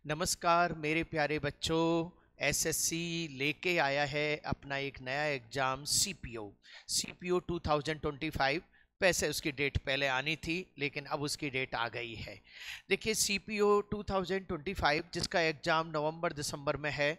नमस्कार मेरे प्यारे बच्चों। एसएससी लेके आया है अपना एक नया एग्जाम सीपीओ 2025। वैसे उसकी डेट पहले आनी थी लेकिन अब उसकी डेट आ गई है। देखिए सीपीओ 2025 जिसका एग्ज़ाम नवंबर दिसंबर में है,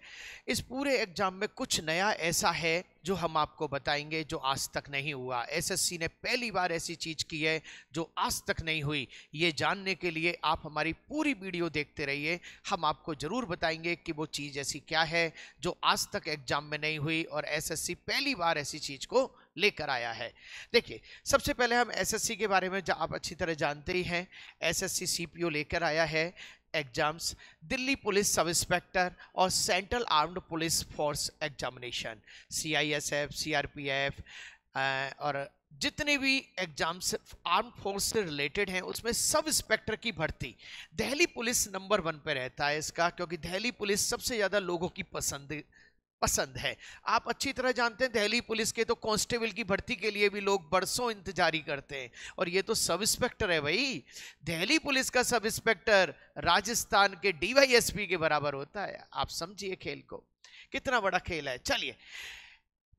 इस पूरे एग्ज़ाम में कुछ नया ऐसा है जो हम आपको बताएंगे जो आज तक नहीं हुआ। एसएससी ने पहली बार ऐसी चीज़ की है जो आज तक नहीं हुई। ये जानने के लिए आप हमारी पूरी वीडियो देखते रहिए। हम आपको ज़रूर बताएंगे कि वो चीज़ ऐसी क्या है जो आज तक एग्ज़ाम में नहीं हुई और एसएससी पहली बार ऐसी चीज़ को लेकर आया है। देखिए सबसे पहले हम एसएससी के बारे में आप अच्छी तरह जानते ही हैं। एसएससी सीपीओ लेकर आया है exams Delhi police sub inspector और central armed police force examination, CISF, CRPF और जितने भी एग्जाम्स आर्म फोर्स से रिलेटेड हैं उसमें सब इंस्पेक्टर की भर्ती दिल्ली पुलिस नंबर 1 पे रहता है इसका, क्योंकि दिल्ली पुलिस सबसे ज़्यादा लोगों की पसंद है। आप अच्छी तरह जानते हैं दिल्ली पुलिस के तो कांस्टेबल की भर्ती के लिए भी लोग बरसों इंतजारी करते हैं, और ये तो सब इंस्पेक्टर है भाई। दिल्ली पुलिस का सब इंस्पेक्टर राजस्थान के डीवाईएसपी के बराबर होता है। आप समझिए खेल को, कितना बड़ा खेल है। चलिए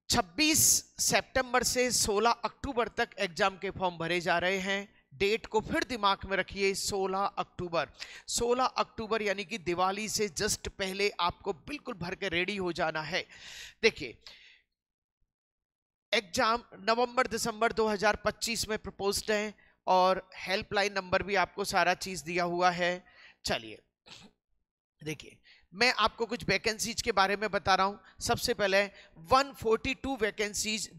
26 सितंबर से 16 अक्टूबर तक एग्जाम के फॉर्म भरे जा रहे हैं। डेट को फिर दिमाग में रखिए, 16 अक्टूबर। 16 अक्टूबर यानी कि दिवाली से जस्ट पहले आपको बिल्कुल भर के रेडी हो जाना है। देखिए एग्जाम नवंबर दिसंबर 2025 में प्रपोज्ड है और हेल्पलाइन नंबर भी आपको सारा चीज दिया हुआ है। चलिए देखिए मैं आपको कुछ वैकेंसीज के बारे में बता रहा हूं। सबसे पहले 142 वैकेंसीज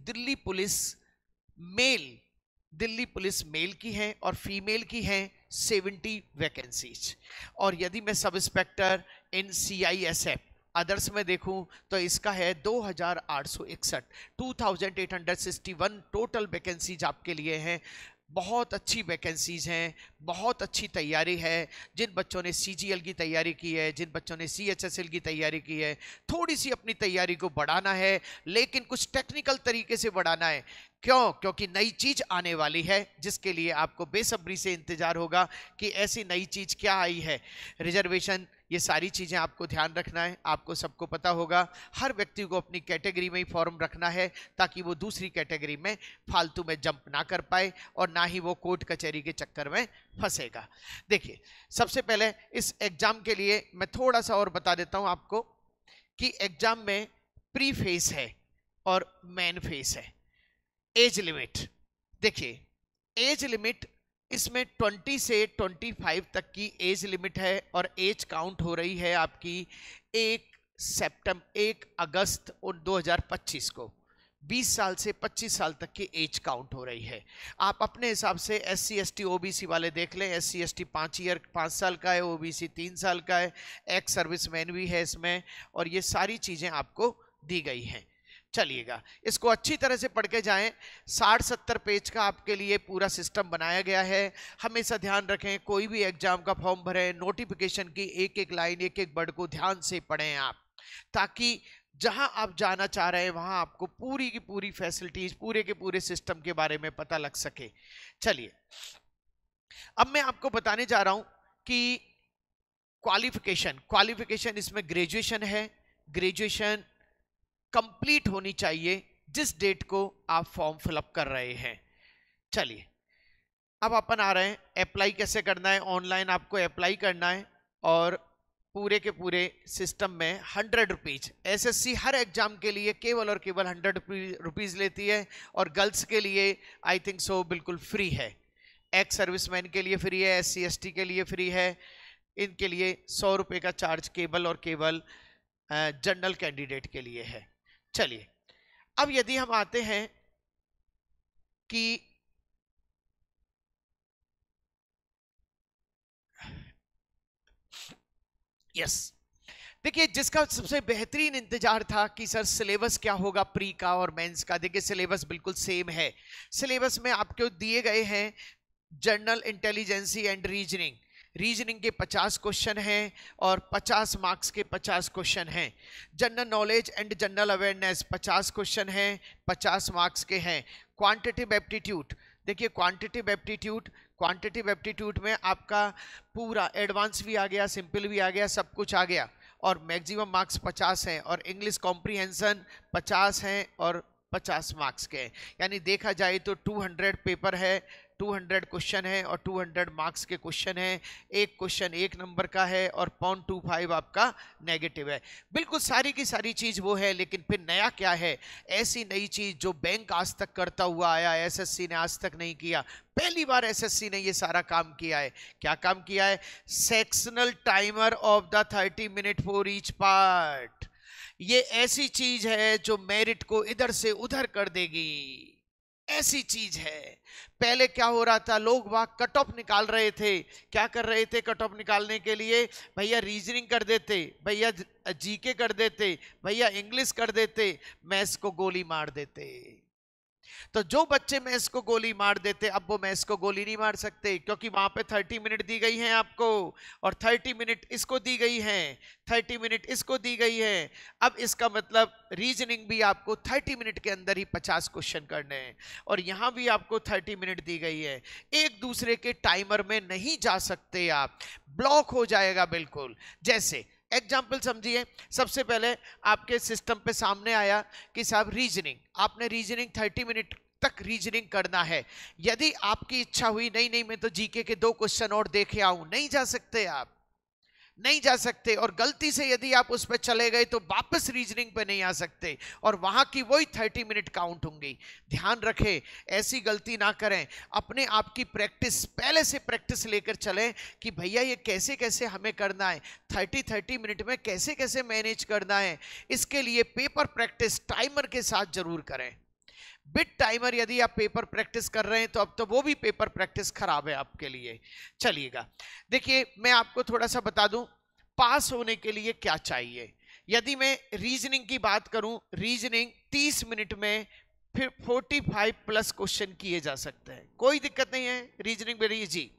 दिल्ली पुलिस मेल की हैं और फीमेल की हैं 70 वैकेंसीज। और यदि मैं सब इंस्पेक्टर इन सीआईएसएफ अदर्स में देखूं तो इसका है 2861 2861 टोटल वैकेंसीज आपके लिए हैं। बहुत अच्छी वैकेंसीज हैं, बहुत अच्छी तैयारी है। जिन बच्चों ने सीजीएल की तैयारी की है, जिन बच्चों ने सीएचएसएल की तैयारी की है, थोड़ी सी अपनी तैयारी को बढ़ाना है, लेकिन कुछ टेक्निकल तरीके से बढ़ाना है। क्यों? क्योंकि नई चीज आने वाली है जिसके लिए आपको बेसब्री से इंतजार होगा कि ऐसी नई चीज क्या आई है। रिजर्वेशन, ये सारी चीजें आपको ध्यान रखना है। आपको सबको पता होगा हर व्यक्ति को अपनी कैटेगरी में ही फॉर्म रखना है ताकि वो दूसरी कैटेगरी में फालतू में जंप ना कर पाए और ना ही वो कोर्ट कचहरी के चक्कर में फंसेगा। देखिए सबसे पहले इस एग्जाम के लिए मैं थोड़ा सा और बता देता हूं आपको कि एग्जाम में प्री फेस है और मेन फेस है। एज लिमिट, देखिए एज लिमिट इसमें 20 से 25 तक की एज लिमिट है और एज काउंट हो रही है आपकी 1 अगस्त 2025 को। 20 साल से 25 साल तक की एज काउंट हो रही है। आप अपने हिसाब से SC ST OBC वाले देख लें। SC ST 5 साल का है, OBC 3 साल का है, एक्स सर्विसमैन भी है इसमें, और ये सारी चीजें आपको दी गई हैं। चलिएगा इसको अच्छी तरह से पढ़ के जाएं। 60-70 पेज का आपके लिए पूरा सिस्टम बनाया गया है। हमेशा ध्यान रखें कोई भी एग्जाम का फॉर्म भरें, नोटिफिकेशन की एक एक लाइन, एक एक वर्ड को ध्यान से पढ़ें आप, ताकि जहां आप जाना चाह रहे हैं वहां आपको पूरी की पूरी फैसिलिटीज, पूरे के पूरे सिस्टम के बारे में पता लग सके। चलिए अब मैं आपको बताने जा रहा हूं कि क्वालिफिकेशन इसमें ग्रेजुएशन है। ग्रेजुएशन कंप्लीट होनी चाहिए जिस डेट को आप फॉर्म फिलअप कर रहे हैं। चलिए अब अपन आ रहे हैं अप्लाई कैसे करना है। ऑनलाइन आपको अप्लाई करना है और पूरे के पूरे सिस्टम में 100 रुपीज, एसएससी हर एग्जाम के लिए केवल और केवल 100 रुपीज लेती है, और गर्ल्स के लिए आई थिंक सो बिल्कुल फ्री है। एक्स सर्विसमैन के लिए फ्री है, SC ST के लिए फ्री है। इनके लिए 100 रुपये का चार्ज केवल और केवल जनरल कैंडिडेट के लिए है। चलिए अब यदि हम आते हैं कि यस, देखिए जिसका सबसे बेहतरीन इंतजार था कि सर सिलेबस क्या होगा प्री का और मेंस का, देखिए सिलेबस बिल्कुल सेम है। सिलेबस में आपको दिए गए हैं जनरल इंटेलिजेंसी एंड रीजनिंग के 50 क्वेश्चन हैं और 50 मार्क्स के 50 क्वेश्चन हैं। General knowledge and general awareness 50 question हैं, 50 मार्क्स के हैं। क्वांटिटेटिव एप्टीट्यूड, देखिए क्वांटिटिव एप्टीट्यूड में आपका पूरा एडवांस भी आ गया, सिंपल भी आ गया, सब कुछ आ गया, और मैक्सिमम मार्क्स 50 हैं, और इंग्लिश कॉम्प्रिहेंशन 50 हैं और 50 मार्क्स के हैं। यानी देखा जाए तो 200 पेपर है, 200 क्वेश्चन है और 200 मार्क्स के क्वेश्चन है। एक क्वेश्चन 1 नंबर का है और 0.25 आपका नेगेटिव है। बिल्कुल सारी की सारी चीज वो है, लेकिन फिर नया क्या है? ऐसी नई चीज जो बैंक आज तक करता हुआ आया, एसएससी ने आज तक नहीं किया। पहली बार एसएससी ने ये सारा काम किया है। क्या काम किया है? Sectional timer of the 30 minute for each part. ये ऐसी चीज है जो मेरिट को इधर से उधर कर देगी, ऐसी चीज है। पहले क्या हो रहा था, लोग वहां कट ऑफ निकाल रहे थे। क्या कर रहे थे कट ऑफ निकालने के लिए? भैया रीजनिंग कर देते, भैया जीके कर देते, भैया इंग्लिश कर देते, मैथ्स को गोली मार देते। तो जो बच्चे मैथ्स को गोली मार देते, अब वो मैथ्स को गोली नहीं मार सकते, क्योंकि वहां पे 30 मिनट दी गई हैं आपको, और 30 मिनट इसको दी गई हैं, 30 मिनट इसको दी गई है। अब इसका मतलब रीजनिंग भी आपको 30 मिनट के अंदर ही 50 क्वेश्चन करने हैं, और यहां भी आपको 30 मिनट दी गई है। एक दूसरे के टाइमर में नहीं जा सकते आप, ब्लॉक हो जाएगा बिल्कुल। जैसे एग्जाम्पल समझिए, सबसे पहले आपके सिस्टम पे सामने आया कि साहब रीजनिंग, आपने रीजनिंग 30 मिनट तक रीजनिंग करना है। यदि आपकी इच्छा हुई नहीं नहीं मैं तो जीके के 2 क्वेश्चन और देखे आऊं, नहीं जा सकते, आप नहीं जा सकते। और गलती से यदि आप उस पर चले गए तो वापस रीजनिंग पे नहीं आ सकते, और वहां की वही 30 मिनट काउंट होंगी। ध्यान रखें, ऐसी गलती ना करें। अपने आप की प्रैक्टिस, पहले से प्रैक्टिस लेकर चलें कि भैया ये कैसे कैसे हमें करना है, 30 मिनट में कैसे कैसे मैनेज करना है। इसके लिए पेपर प्रैक्टिस टाइमर के साथ जरूर करें। बिट टाइमर यदि आप पेपर प्रैक्टिस कर रहे हैं तो अब तो वो भी पेपर प्रैक्टिस खराब है आपके लिए। चलिएगा, देखिए मैं आपको थोड़ा सा बता दूं पास होने के लिए क्या चाहिए। यदि मैं रीजनिंग की बात करूं, रीजनिंग 30 मिनट में फिर 45 प्लस क्वेश्चन किए जा सकते हैं, कोई दिक्कत नहीं है। रीजनिंग वेरी इजी,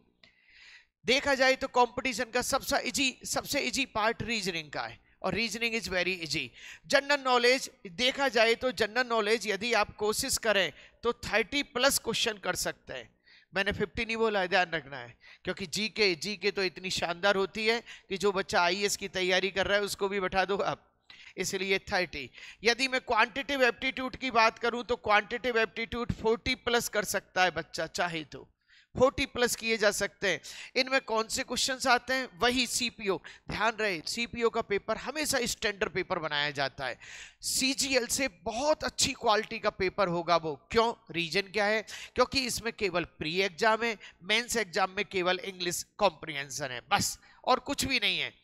देखा जाए तो कंपटीशन का सबसे इजी पार्ट रीजनिंग का है, और reasoning is very easy. General knowledge देखा जाए तो जनरल नॉलेज यदि आप कोशिश करें तो 30 प्लस क्वेश्चन कर सकते हैं। मैंने 50 नहीं बोला, ध्यान रखना है, क्योंकि जीके तो इतनी शानदार होती है कि जो बच्चा आईएएस की तैयारी कर रहा है उसको भी बैठा दो आप, इसलिए 30। यदि मैं क्वांटिटिव एप्टीट्यूड की बात करूं तो क्वांटिटिव एप्टीट्यूड 40 प्लस कर सकता है बच्चा, चाहे तो 40 प्लस किए जा सकते हैं। इनमें कौन से क्वेश्चंस आते हैं? वही सीपीओ। ध्यान रहे, सीपीओ का पेपर हमेशा स्टैंडर्ड पेपर बनाया जाता है, सीजीएल से बहुत अच्छी क्वालिटी का पेपर होगा वो। क्यों? रीजन क्या है? क्योंकि इसमें केवल प्री एग्जाम है, मेंस एग्जाम में केवल इंग्लिश कॉम्प्रिहेंशन है, बस और कुछ भी नहीं है।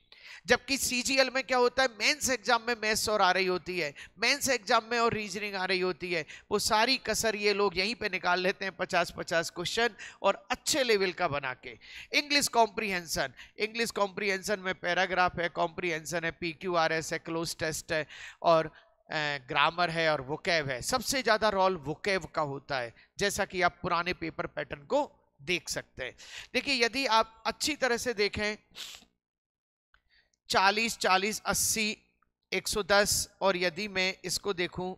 जबकि सीजीएल में क्या होता है, मेंस एग्जाम में मैथ्स और आ रही होती है, मेंस एग्जाम में और रीजनिंग आ रही होती है, वो सारी कसर ये लोग यहीं पे निकाल लेते हैं 50-50 क्वेश्चन, और अच्छे लेवल का बना के। इंग्लिश कॉम्प्रिहेंशन में पैराग्राफ है, कॉम्प्रिहेंशन है, पीक्यूआरएस है, क्लोज टेस्ट है, और ग्रामर है, और वोकैब है। सबसे ज्यादा रोल वोकैब का होता है, जैसा कि आप पुराने पेपर पैटर्न को देख सकते हैं। देखिए, यदि आप अच्छी तरह से देखें 40, 40, 80, 110, और यदि मैं इसको देखूं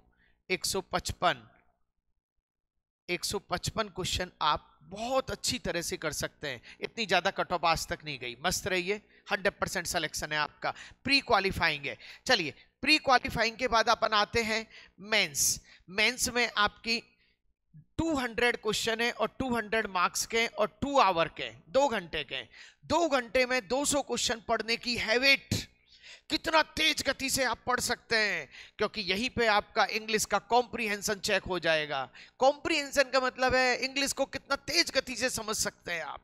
155 क्वेश्चन आप बहुत अच्छी तरह से कर सकते हैं। इतनी ज्यादा कट ऑफ आज तक नहीं गई, मस्त रहिए। 100% सिलेक्शन है आपका, प्री क्वालिफाइंग है। चलिए, प्री क्वालिफाइंग के बाद अपन आते हैं मेंस में आपकी 200 क्वेश्चन है, और 200 मार्क्स के, और 2 आवर के, 2 घंटे के। 2 घंटे में 200 क्वेश्चन पढ़ने की हैबिट, कितना तेज गति से आप पढ़ सकते हैं, क्योंकि यहीं पे आपका इंग्लिश का कॉम्प्रिहेंशन चेक हो जाएगा। कॉम्प्रिहेंशन का मतलब है इंग्लिश को कितना तेज गति से समझ सकते हैं आप,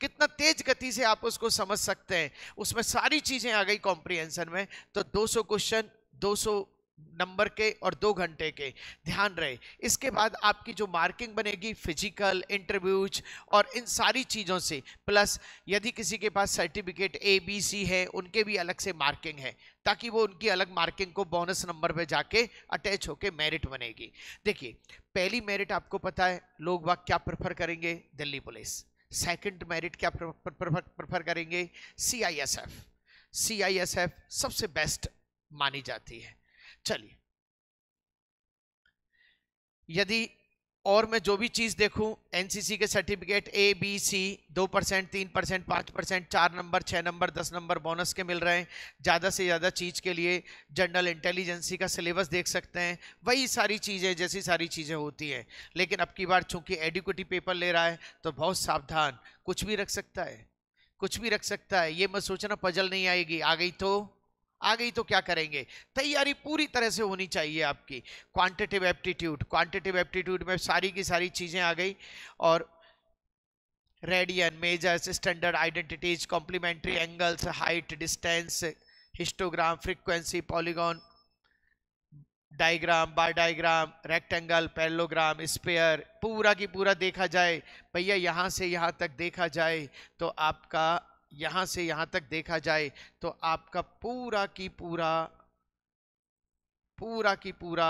कितना तेज गति से आप उसको समझ सकते हैं, उसमें सारी चीजें आ गई कॉम्प्रिहेंशन में। तो 200 क्वेश्चन 200 नंबर के और 2 घंटे के, ध्यान रहे। इसके बाद आपकी जो मार्किंग बनेगी फिजिकल, इंटरव्यूज और इन सारी चीज़ों से, प्लस यदि किसी के पास सर्टिफिकेट ABC है उनके भी अलग से मार्किंग है, ताकि वो उनकी अलग मार्किंग को बोनस नंबर पे जाके अटैच होके मेरिट बनेगी। देखिए, पहली मेरिट आपको पता है लोग वाक क्या प्रेफर करेंगे, दिल्ली पुलिस। सेकंड मेरिट क्या प्रेफर करेंगे, CISF सबसे बेस्ट मानी जाती है। चलिए, यदि और मैं जो भी चीज देखूं, एनसीसी के certificate A B C 2%, 3%, 5%, 4 number, 6 number, 10 number bonus के मिल रहे हैं। ज्यादा से ज्यादा चीज के लिए जनरल इंटेलिजेंसी का सिलेबस देख सकते हैं। वही सारी चीजें, जैसी सारी चीजें होती हैं। लेकिन अब की बार चूंकि एडुकेटिव पेपर ले रहा है तो बहुत सावधान, कुछ भी रख सकता है, कुछ भी रख सकता है। ये मत सोचना पजल नहीं आएगी, आ गई तो क्या करेंगे। तैयारी पूरी तरह से होनी चाहिए आपकी। क्वांटिटेटिव एप्टीट्यूड में सारी की सारी चीजें आ गई। और radian, measures, standard identities, complementary angles, height, distance, histogram, frequency, polygon, diagram, bar diagram, rectangle, parallelogram, sphere, पूरा की पूरा देखा जाए। भैया यहां से यहां तक देखा जाए तो आपका, यहां से यहां तक देखा जाए तो आपका पूरा की पूरा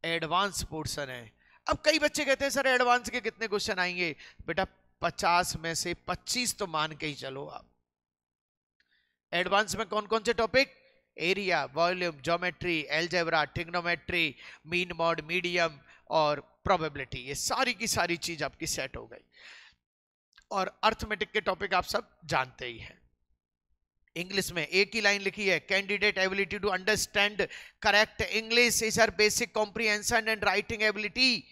एडवांस पोर्शन है। अब कई बच्चे कहते हैं सर एडवांस के कितने क्वेश्चन आएंगे? बेटा 50 में से 25 तो मान के ही चलो आप। एडवांस में कौन कौन से topic? Area, volume, geometry, algebra, trigonometry, mean, mod, medium और प्रोबेबिलिटी। ये सारी की सारी चीज आपकी सेट हो गई। और अर्थमेटिक के टॉपिक आप सब जानते ही हैं। इंग्लिश में एक ही लाइन लिखी है, candidate ability to understand correct English is her basic comprehension and writing ability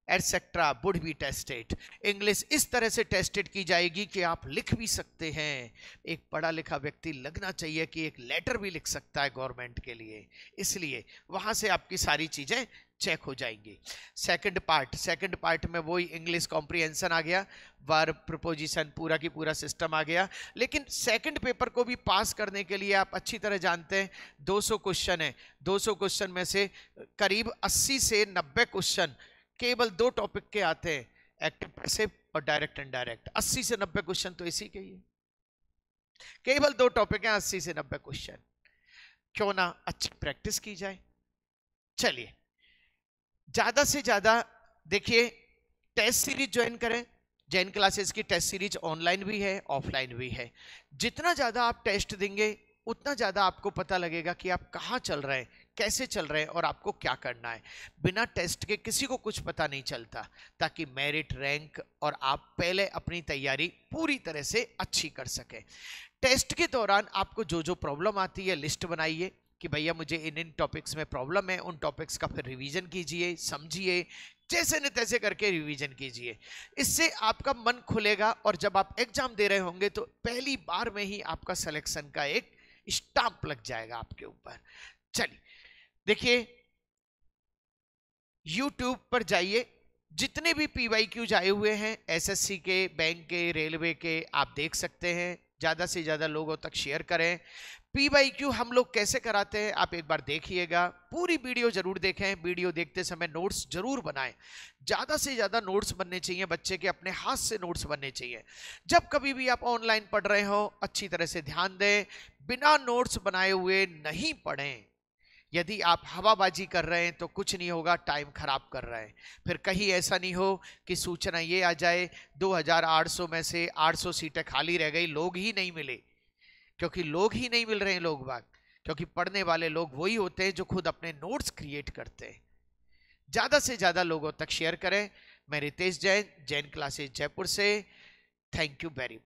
etcetera would be tested. English इस तरह से टेस्टेड की जाएगी कि आप लिख भी सकते हैं। एक पढ़ा लिखा व्यक्ति लगना चाहिए कि एक लेटर भी लिख सकता है गवर्नमेंट के लिए, इसलिए वहां से आपकी सारी चीजें चेक हो जाएंगी। सेकंड पार्ट में वही इंग्लिश कॉम्प्रिहेंशन आ गया, वर्ब, प्रीपोजिशन, पूरा की पूरा सिस्टम आ गया। लेकिन सेकंड पेपर को भी पास करने के लिए आप अच्छी तरह जानते हैं 200 क्वेश्चन है। 200 क्वेश्चन में से करीब 80 से 90 क्वेश्चन केवल 2 टॉपिक के आते हैं, एक्टिव पैसिव और डायरेक्ट इनडायरेक्ट। 80 से 90 क्वेश्चन तो इसी के ही है। केवल 2 टॉपिक हैं, 80 से 90 क्वेश्चन। क्यों ना अच्छी प्रैक्टिस की जाए। चलिए ज्यादा से ज्यादा देखिए, टेस्ट सीरीज ज्वाइन करें। जैन क्लासेस की टेस्ट सीरीज ऑनलाइन भी है, ऑफलाइन भी है। जितना ज्यादा आप टेस्ट देंगे उतना ज्यादा आपको पता लगेगा कि आप कहां चल रहे हैं, कैसे चल रहे हैं और आपको क्या करना है। बिना टेस्ट के किसी को कुछ पता नहीं चलता। ताकि मेरिट, रैंक और आप पहले अपनी तैयारी पूरी तरह से अच्छी कर सके। टेस्ट के दौरान आपको जो जो प्रॉब्लम आती है लिस्ट बनाइए कि भैया मुझे इन इन टॉपिक्स में प्रॉब्लम है। उन टॉपिक्स का फिर रिवीजन कीजिए, समझिए, जैसे न तैसे करके रिवीजन कीजिए। इससे आपका मन खुलेगा और जब आप एग्जाम दे रहे होंगे तो पहली बार में ही आपका सिलेक्शन का एक स्टाम्प लग जाएगा आपके ऊपर। चलिए देखिए, YouTube पर जाइए, जितने भी PYQs आए हुए हैं एसएससी के, बैंक के, रेलवे के, आप देख सकते हैं। ज्यादा से ज्यादा लोगों तक शेयर करें। PYQ हम लोग कैसे कराते हैं आप एक बार देखिएगा। पूरी वीडियो जरूर देखें, वीडियो देखते समय नोट्स जरूर बनाएं। ज्यादा से ज्यादा नोट्स बनने चाहिए बच्चे के, अपने हाथ से नोट्स बनने चाहिए। जब कभी भी आप ऑनलाइन पढ़ रहे हो अच्छी तरह से ध्यान दें, बिना नोट्स बनाए हुए नहीं पढ़ें। यदि आप हवाबाजी कर रहे हैं तो कुछ नहीं होगा, टाइम खराब कर रहे हैं। फिर कहीं ऐसा नहीं हो कि सूचना ये आ जाए 2800 में से 800 सीटें खाली रह गई, लोग ही नहीं मिले। क्योंकि लोग ही नहीं मिल रहे हैं, लोग बाग, क्योंकि पढ़ने वाले लोग वही होते हैं जो खुद अपने नोट्स क्रिएट करते हैं। ज्यादा से ज्यादा लोगों तक शेयर करें। मैं रितेश जैन, जैन क्लासेस जयपुर से। Thank you very much.